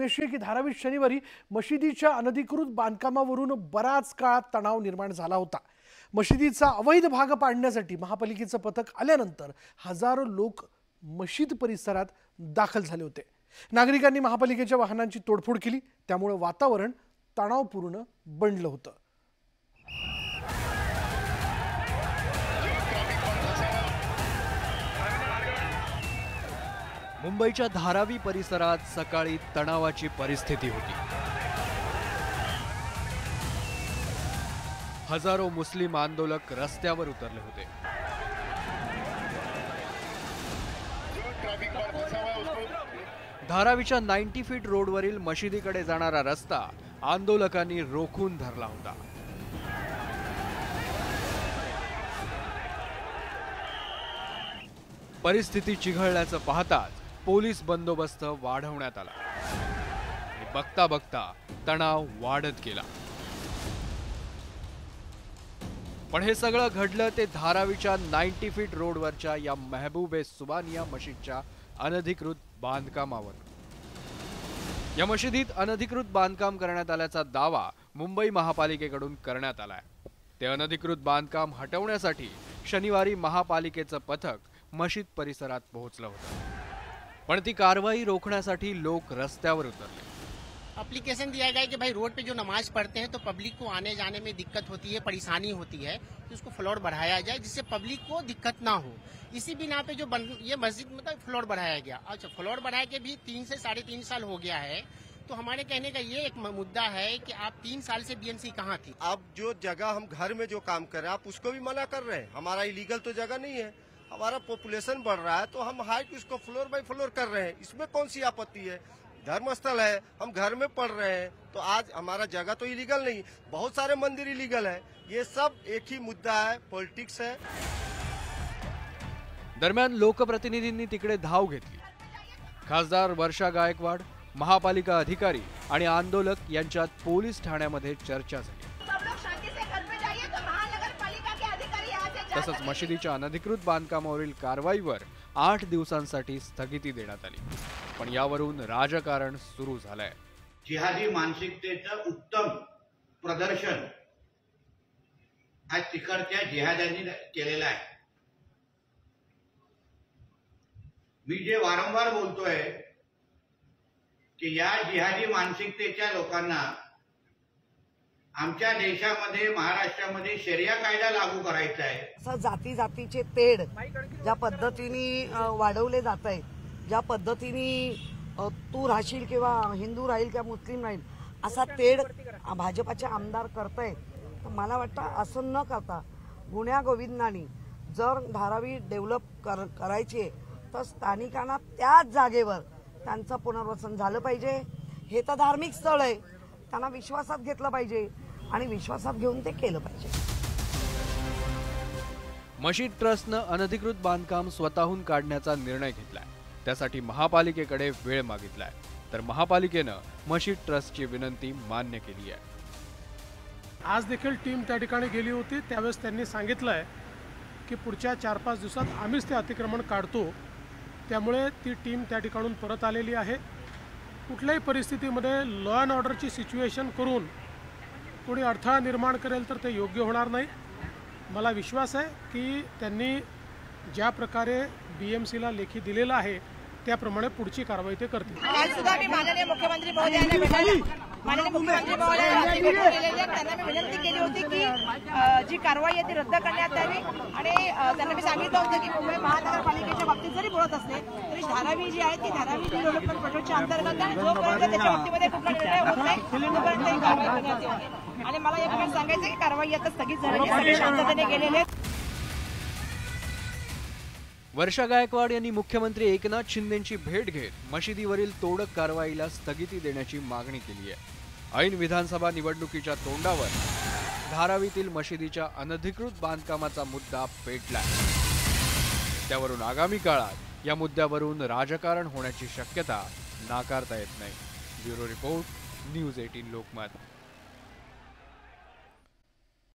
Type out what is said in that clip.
बातमी अशी आहे की धारावीत शनिवारी मशिदीच्या अनधिकृत बांधकामावरून बराच काळ तणाव निर्माण झाला होता। मशिदीचा अवैध भाग पाडण्यासाठी महापालिकेचं पथक आल्यानंतर हजारो लोक मशीद परिसरात दाखल झाले होते। नागरिकांनी महापालिकेच्या वाहनांची तोडफोड केली, त्यामुळे वातावरण तणावपूर्ण बनलं होतं। मुंबईच्या धारावी परिसरात सकाळी तणावाची परिस्थिती होती। हजारो मुस्लिम आंदोलक रस्त्यावर उतरले होते। धारावीच्या 90 फीट रोडवरील मशिदीकडे जाणारा रस्ता आंदोलकांनी रोखून धरला होता। परिस्थिती चिघळल्याचं पाहताच पोलीस बंदोबस्त वाढवण्यात आला। बघता बघता तणाव वाढत गेला। पण हे सगळं घडलं ते धारावीच्या 90 फीट रोडवरच्या या महबूबे सुबानिया मशीदच्या अनधिकृत बांधकामावर। या मशिदीत अनधिकृत बांधकाम करण्यात आल्याचा दावा मुंबई महापालिकेकडून करण्यात आलाय। ते अनधिकृत बांधकाम हटवण्यासाठी शनिवारी महापालिकेचं पथक मशीद परिसरात पोहोचलं होतं, पण ती कारवाई रोखण्यासाठी लोक रस्त्यावर उतरले। एप्लीकेशन दिया गया है कि भाई रोड पे जो नमाज पढ़ते हैं तो पब्लिक को आने जाने में दिक्कत होती है, परेशानी होती है, तो उसको फ्लोर बढ़ाया जाए जिससे पब्लिक को दिक्कत ना हो। इसी बिना पे जो ये मस्जिद मतलब फ्लोर बढ़ाया गया। अच्छा, फ्लोर बढ़ाया के भी 3 से 3.5 साल हो गया है, तो हमारे कहने का ये एक मुद्दा है कि आप 3 साल से बीएमसी कहाँ थी। अब जो जगह हम घर में जो काम कर रहे हैं आप उसको भी मना कर रहे हैं। हमारा इलीगल तो जगह नहीं है, हमारा पॉपुलेशन बढ़ रहा है तो हम हाइट उसको फ्लोर बाय फ्लोर कर रहे हैं, इसमें कौन सी आपत्ति है। धर्मस्थल है, हम घर में पढ़ रहे हैं, तो आज हमारा जगह तो इलीगल नहीं, बहुत सारे मंदिर इलीगल है। ये सब एक ही मुद्दा है, पॉलिटिक्स है। दरम्यान लोकप्रतिनिधींनी तिकडे धाव घेतली। खासदार वर्षा गायकवाड, महापालिका अधिकारी आणि आंदोलक यांच्यात पोलीस ठाण्यामध्ये चर्चा झाली। तसंच मशिदीच्या अनधिकृत बांधकामावरील कारवाईवर 8 दिवसांसाठी स्थगिती देण्यात आली, पण यावरून राजकारण सुरू झालंय। जिहादी मानसिकतेचं उत्तम प्रदर्शन आज तिकडच्या जिहाद्यांनी केलेलं आहे। मी जे वारंवार बोलतोय की या जिहादी मानसिकतेच्या लोकांना आमच्या देशामध्ये महाराष्ट्रामध्ये शरिया कायदा लागू करायचा आहे। असं जाती जातीचे तेढ ज्या पद्धतीने वाढवले जात आहे, ज्या पद्धतीने तू राहशील किंवा हिंदू राहील किंवा मुस्लिम राहील असा तेढ भाजपाचे आमदार करतायत, तर मला वाटतं असं न करता गुण्या गोविंदांनी जर धारावी डेव्हलप करायची तर स्थानिकांना त्याच जागेवर त्यांचं पुनर्वसन झालं पाहिजे। हे तर धार्मिक स्थळ आहे, त्यांना विश्वासात घेतलं पाहिजे आणि विश्वासात घेऊन ते केलं पाहिजे। मशीद ट्रस्टनं अनधिकृत बांधकाम स्वतःहून काढण्याचा निर्णय घेतलाय, त्यासाठी महापालिकेकडे वेळ मागितलाय, तर महापालिकेनं मशीद ट्रस्टची विनंती मान्य केली आहे। आज देखील टीम त्या ठिकाणी गेली होती, त्यावेळेस त्यांनी सांगितलंय की पुढच्या 4-5 दिवसात आम्हीच ते अतिक्रमण काढतो, त्यामुळे ती टीम त्या ठिकाणून परत आलेली आहे। कुठल्याही परिस्थितीमध्ये लॉ अँड ऑर्डरची सिच्युएशन करून कोणी अडथळा निर्माण करेल तर ते योग्य होणार नाही। मला विश्वास आहे की त्यांनी ज्या प्रकारे बीएमसीला लेखी दिलेला आहे त्याप्रमाणे पुढची कारवाई ते करतील। आज सुद्धा मी माननीय मुख्यमंत्री महोदयांना भेटायला माननीय मुख्यमंत्री महोदयांना त्यांना मी विनंती केली होती की जी कारवाई आहे ती रद्द करण्यात यावी आणि त्यांना मी सांगितलं होतं की मुंबई महानगरपालिकेच्या बाबतीत जरी बोलत असले तरी धारावी जी आहे ती धारावी डेव्हलपमेंट प्रोजेक्टच्या अंतर्गत आणि जोपर्यंत त्याच्या बाबतीमध्ये कुठला निर्णय होत नाही तोपर्यंत ही कारवाई करण्यात येईल। आणि मला या प्रकारे सांगायचं की कारवाई आता स्थगित झाली, सगळे शांततेने गेलेले आहेत। वर्षा गायकवाड यांनी मुख्यमंत्री एकनाथ शिंदेंची भेट घेत मशिदीवरील तोडक कारवाईला स्थगिती देण्याची मागणी केली आहे। ऐन विधानसभा निवडणुकीच्या तोंडावर धारावीतील मशिदीच्या अनधिकृत बांधकामाचा मुद्दा पेटलाय, त्यावरून आगामी काळात या मुद्द्यावरून राजकारण होण्याची शक्यता नाकारता येत नाही। Bureau report, news 18 Lokmat.